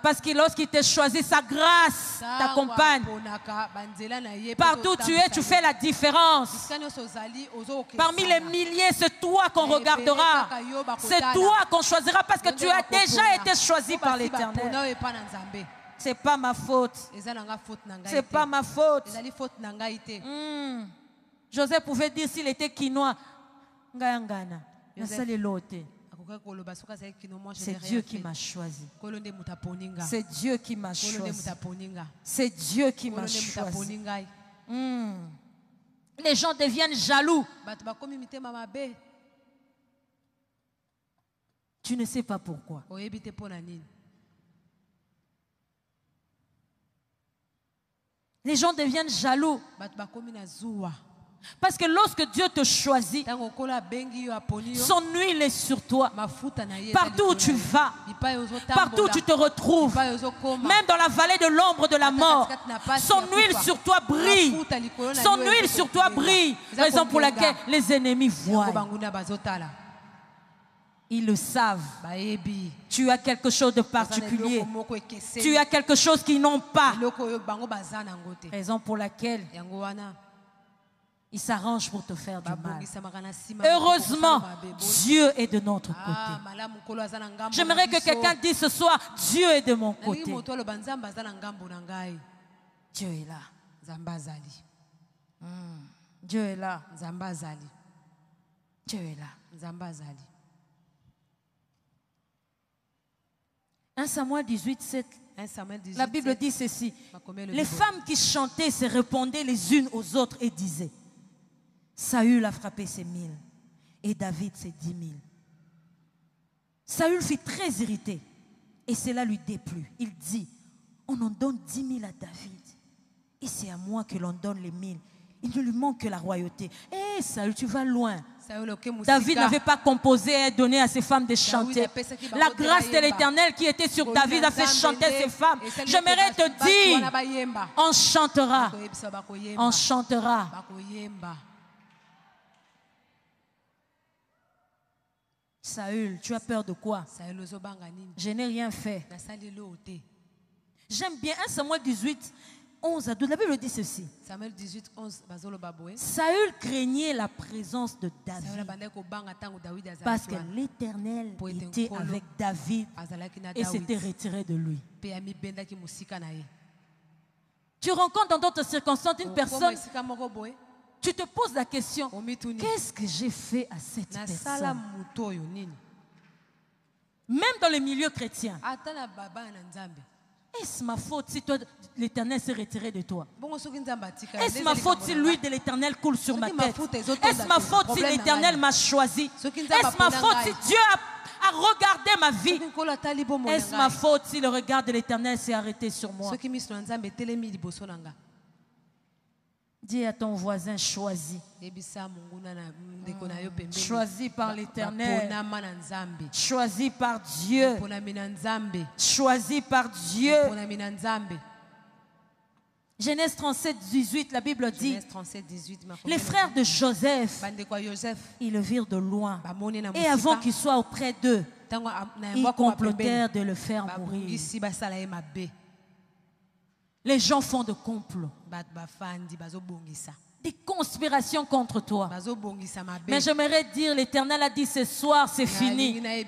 Parce que lorsqu'il t'a choisi, sa grâce t'accompagne. Partout où tu es, tu fais la différence. Parmi les milliers, c'est toi qu'on regardera. C'est toi qu'on choisira parce que tu as déjà été choisi par l'Éternel. C'est pas ma faute. C'est pas ma faute. Joseph pouvait dire s'il était quinoa. C'est Dieu qui m'a choisi. C'est Dieu qui m'a choisi. C'est Dieu qui m'a choisi. Les gens deviennent jaloux. Tu ne sais pas pourquoi. Les gens deviennent jaloux. Parce que lorsque Dieu te choisit, son huile est sur toi. Partout où tu vas, partout où tu te retrouves, même dans la vallée de l'ombre de la mort, son huile sur toi brille. Son huile sur toi brille. Raison pour laquelle les ennemis voient. Ils le savent. Tu as quelque chose de particulier. Tu as quelque chose qu'ils n'ont pas. Raison pour laquelle ils s'arrangent pour te faire du mal. Heureusement, Dieu est de notre côté. J'aimerais que quelqu'un dise ce soir, Dieu est de mon côté. Dieu est là. Dieu est là. Dieu est là. 1 Samuel 18, 7. La Bible dit ceci. Les femmes qui chantaient se répondaient les unes aux autres et disaient: Saül a frappé ses 1000 et David ses 10 000. Saül fut très irrité et cela lui déplut. Il dit: on en donne 10 000 à David et c'est à moi que l'on donne les 1000. Il ne lui manque que la royauté. Eh Saül, tu vas loin. David n'avait pas composé et donné à ses femmes de chanter. La grâce de l'Éternel qui était sur David a fait chanter ses femmes. J'aimerais te dire, on chantera. On chantera. Saül, tu as peur de quoi? Je n'ai rien fait. J'aime bien 1 Samuel 18, 11 à 12. La Bible dit ceci. Saül craignait la présence de David parce que l'Éternel était avec David et s'était retiré de lui. Tu rencontres dans d'autres circonstances une personne, tu te poses la question, qu'est-ce que j'ai fait à cette personne? Même dans les milieux chrétiens. Est-ce ma faute si l'Éternel s'est retiré de toi? Est-ce ma faute si l'huile de l'Éternel coule sur ma tête? Est-ce ma faute si l'Éternel m'a choisi? Est-ce ma faute si Dieu a regardé ma vie? Est-ce ma faute si le regard de l'Éternel s'est arrêté sur moi? Dis à ton voisin, choisi. Choisi par l'Éternel. Choisi par Dieu. Choisi par Dieu. Genèse 37, 18, la Bible dit, les frères de Joseph, ils le virent de loin. Et avant qu'il soit auprès d'eux, ils complotèrent de le faire mourir. Les gens font de complots, des conspirations contre toi. Mais j'aimerais dire, l'Éternel a dit ce soir, c'est fini. Le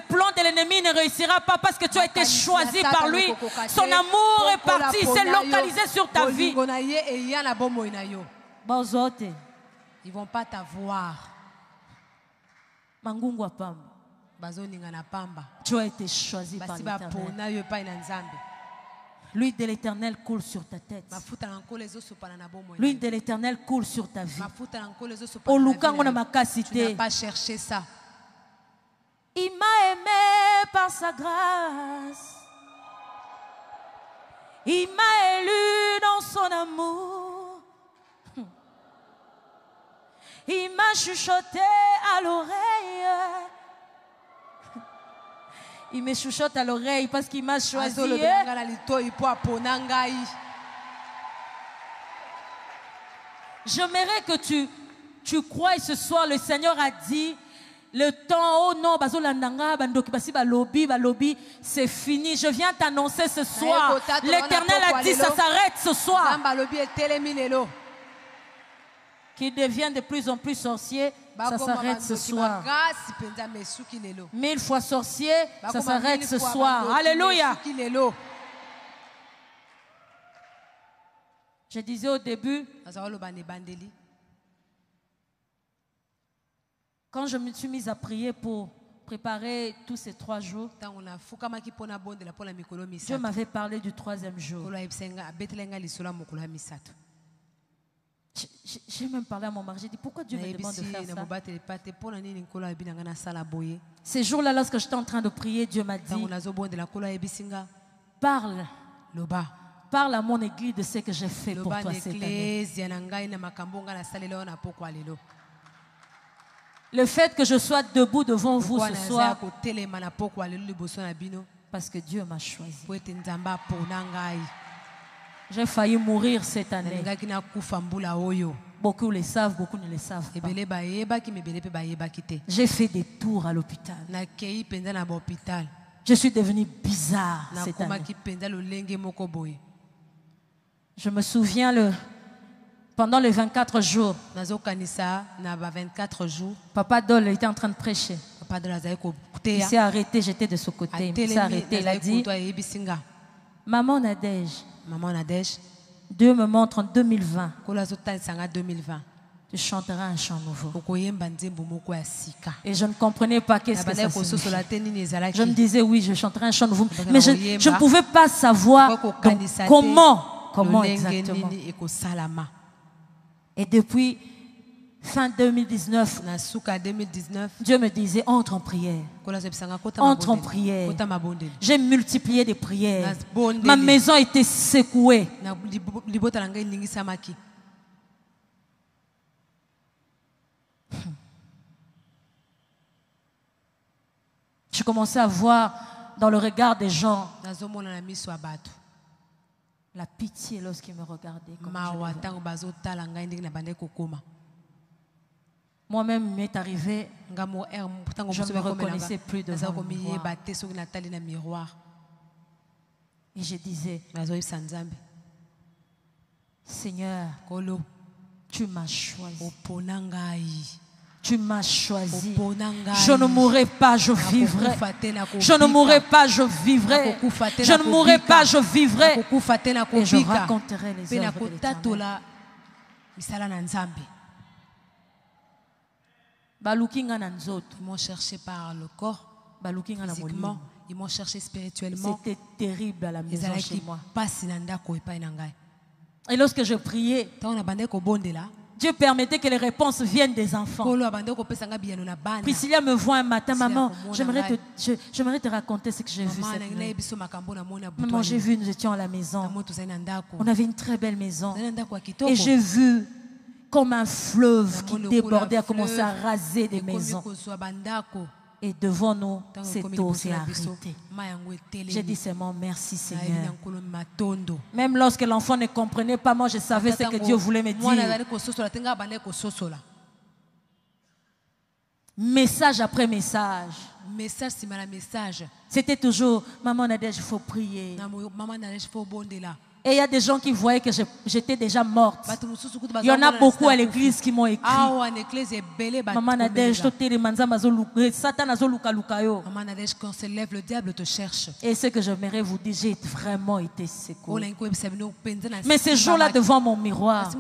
plan de l'ennemi ne réussira pas parce que tu as été choisi par lui. Son amour est parti, il s'est localisé sur ta vie. Ils ne vont pas t'avoir. Tu as été choisi par l'Éternel. L'huile de l'Éternel coule sur ta tête. L'huile de l'Éternel coule sur ta vie. Tu n'as pas cherché ça. Il m'a aimé par sa grâce. Il m'a élu dans son amour. Il m'a chuchoté à l'oreille. Il me chuchote à l'oreille parce qu'il m'a choisi. J'aimerais que tu crois ce soir, le Seigneur a dit, Le temps, oh non, balobi, c'est fini. Je viens t'annoncer ce soir. L'Éternel a dit, ça s'arrête ce soir. Qui devient de plus en plus sorcier, ça s'arrête ce soir. 1000 fois sorcier, ça s'arrête ce soir. Alléluia. Je disais au début, quand je me suis mise à prier pour préparer tous ces 3 jours, Dieu m'avait parlé du 3e jour. J'ai même parlé à mon mari, j'ai dit pourquoi Dieu me demande de faire ça. Ces jours-là, lorsque j'étais en train de prier, Dieu m'a dit, parle. Parle à mon église de ce que j'ai fait pour toi cette année. Le fait que je sois debout devant vous ce soir, parce que Dieu m'a choisi. J'ai failli mourir cette année. Beaucoup le savent, beaucoup ne le savent pas. J'ai fait des tours à l'hôpital. Je suis devenue bizarre cette année. Je me souviens pendant les 24 jours, Papa Dole était en train de prêcher. Il s'est arrêté, j'étais de ce côté. Il s'est arrêté, il a dit, Maman Nadège, Dieu me montre en 2020. Tu chanteras un chant nouveau. Et je ne comprenais pas qu'est-ce que ça signifie. Je me disais, oui, je chanterai un chant nouveau. Mais je ne pouvais pas savoir comment exactement. Et depuis fin 2019, Dieu me disait, entre en prière. Entre en prière. J'ai multiplié des prières. Ma maison était secouée. Je commençais à voir dans le regard des gens la pitié lorsqu'ils me regardaient. Moi-même, il m'est arrivé, je ne me reconnaissais plus devant le miroir. Et je disais, Seigneur, tu m'as choisi. Tu m'as choisi. Je ne mourrai pas, je vivrai. Je ne mourrai pas, je vivrai. Je ne mourrai pas, je vivrai. Et je raconterai les œuvres de l'Éternel. Ils m'ont cherché par le corps, physiquement. Ils m'ont cherché spirituellement. C'était terrible à la maison chez moi. Et lorsque je priais, Dieu permettait que les réponses viennent des enfants. Priscilla me voit un matin, maman, j'aimerais te raconter ce que j'ai vu cette nuit. Maman, j'ai vu, nous étions à la maison. On avait une très belle maison. Et j'ai vu comme un fleuve qui débordait, a commencé à raser des maisons. Et devant nous, cette eau s'est arrêtée. J'ai dit seulement merci Seigneur. Même lorsque l'enfant ne comprenait pas, moi je savais ce que Dieu voulait me dire. Message après message. C'était toujours, maman Nadège, il faut prier. Et il y a des gens qui voyaient que j'étais déjà morte. Il y en a beaucoup à l'église qui m'ont écrit. Maman Nadège, Satan Maman Nadège, quand se lève, le diable te cherche. Et ce que j'aimerais vous dire, j'ai vraiment été secouée. Mais ces jours-là devant mon miroir,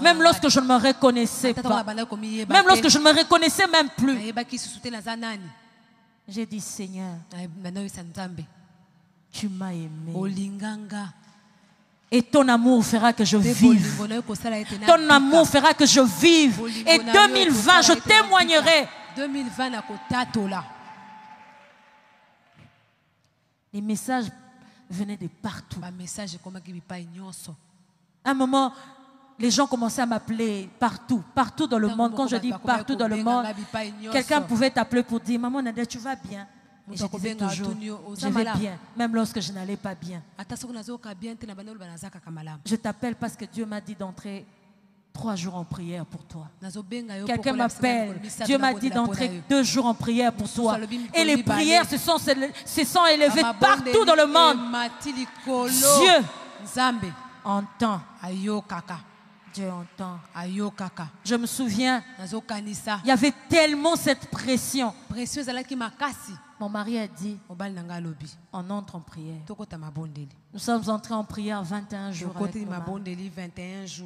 même lorsque je ne me reconnaissais pas, même lorsque je ne me reconnaissais même plus, j'ai dit Seigneur, tu m'as aimé. Et ton amour fera que je vive. Ton amour fera que je vive. Et 2020, je témoignerai. Les messages venaient de partout. À un moment, les gens commençaient à m'appeler partout, partout dans le monde. Quand je dis partout dans le monde, quelqu'un pouvait t'appeler pour dire, maman Nadège, tu vas bien? Et je disais toujours, je vais bien, même lorsque je n'allais pas bien. Je t'appelle parce que Dieu m'a dit d'entrer 3 jours en prière pour toi. Quelqu'un m'appelle. Dieu m'a dit d'entrer 2 jours en prière pour toi. Et les prières se sont élevées partout dans le monde. Dieu entend. Dieu entend. Je me souviens, il y avait tellement cette pression. Mon mari a dit, on entre en prière. Nous sommes entrés en prière 21 jours.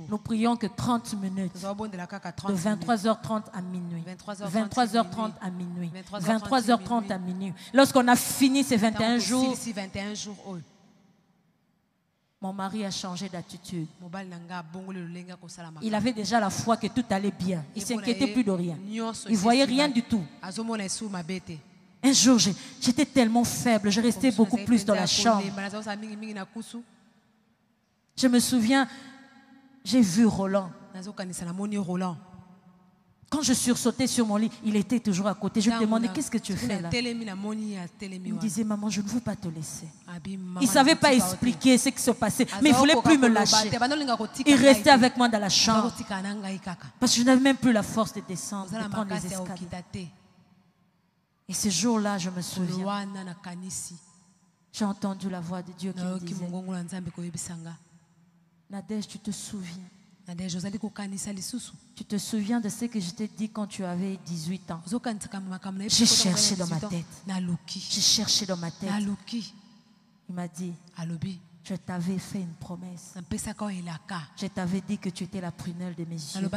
Nous prions que 30 minutes. De 23h30 à minuit. 23h30 à minuit. 23h30 à minuit. Lorsqu'on a fini ces 21 jours, mon mari a changé d'attitude. Il avait déjà la foi que tout allait bien. Il ne s'inquiétait plus de rien. Il ne voyait rien du tout. Un jour, j'étais tellement faible, je restais beaucoup plus dans la chambre. Je me souviens, j'ai vu Roland. Quand je sursautais sur mon lit, il était toujours à côté. Je lui demandais, qu'est-ce que tu fais là? Il me disait, maman, je ne veux pas te laisser. Il ne savait pas expliquer ce qui se passait, mais il ne voulait plus me lâcher. Il restait avec moi dans la chambre. Parce que je n'avais même plus la force de descendre, de prendre les escaliers. Et ce jour-là, je me souviens, j'ai entendu la voix de Dieu qui me disait, Nadège, tu te souviens? Tu te souviens de ce que je t'ai dit quand tu avais 18 ans? J'ai cherché dans ma tête. J'ai cherché dans ma tête. Il m'a dit, je t'avais fait une promesse. Je t'avais dit que tu étais la prunelle de mes yeux.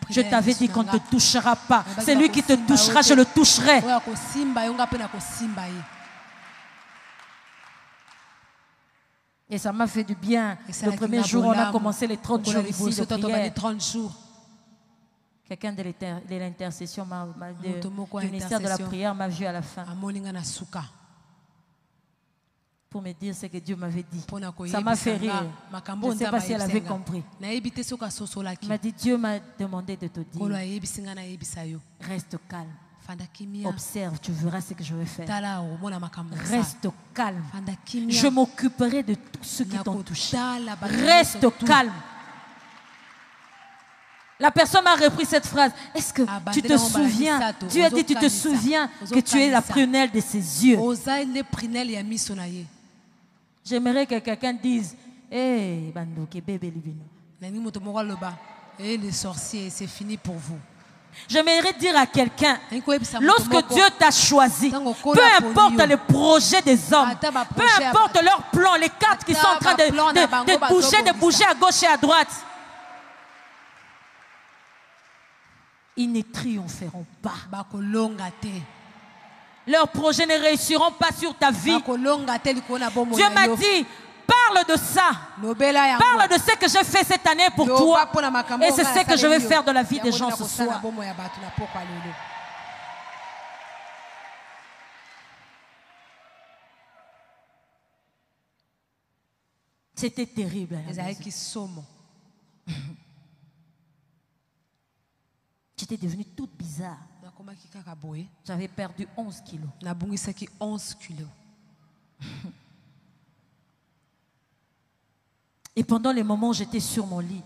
Je t'avais dit qu'on ne te touchera pas. Celui qui te touchera, je le toucherai. Et ça m'a fait du bien. Le premier jour, on a commencé les 30 jours ici de prière. Quelqu'un de l'intercession, du ministère de la prière, m'a vu à la fin. Pour me dire ce que Dieu m'avait dit. Ça m'a fait rire. Je ne sais pas si elle avait compris. Il m'a dit, Dieu m'a demandé de te dire, reste calme. Observe, tu verras ce que je vais faire. Reste calme. Je m'occuperai de tout ce qui t'ont touché. Reste calme. La personne m'a repris cette phrase. Est-ce que tu te souviens? Dieu a dit, tu te souviens que tu es la prunelle de ses yeux. J'aimerais que quelqu'un dise, hey, les sorciers, c'est fini pour vous. J'aimerais dire à quelqu'un, lorsque Dieu t'a choisi, peu importe les projets des hommes, peu importe leurs plans, les cartes qui sont en train de bouger à gauche et à droite, ils ne triompheront pas. Leurs projets ne réussiront pas sur ta vie. Dieu m'a dit, parle de ça. Parle de ce que j'ai fait cette année pour toi. Et c'est ce que je vais faire de la vie des gens ce soir. C'était terrible. J'étais devenue toute bizarre. J'avais perdu 11 kilos. Et pendant les moments où j'étais sur mon lit,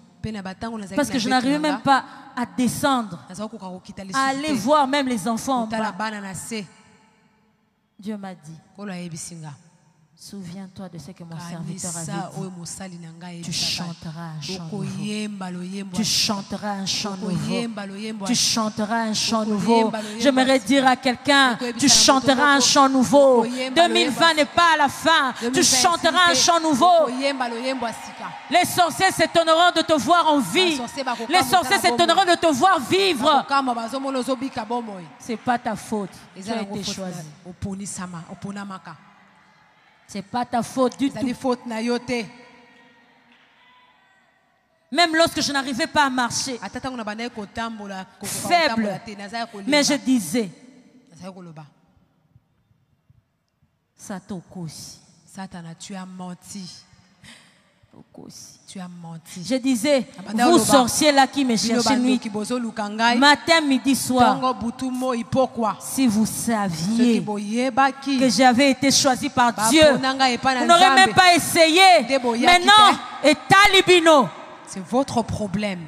parce que je n'arrivais même pas à descendre, à aller voir même les enfants en bas, Dieu m'a dit, souviens-toi de ce que mon serviteur avait dit. Tu chanteras un chant nouveau. Tu chanteras un chant nouveau. Tu chanteras un chant nouveau. J'aimerais dire à quelqu'un, tu chanteras un chant nouveau. 2020 n'est pas à la fin. Tu chanteras un chant nouveau. Les sorciers s'étonneront de te voir en vie. Les sorciers s'étonneront de te voir vivre. C'est pas ta faute. Tu as été choisi. C'est pas ta faute du tout. Même lorsque je n'arrivais pas à marcher, faible, mais je disais, Satan, tu as menti. Tu as menti. Je disais, vous sorciers là qui me cherchez nuit, matin, midi, soir, si vous saviez que j'avais été choisi par Dieu, vous n'aurez même pas essayé. Maintenant, et talibino. C'est votre problème.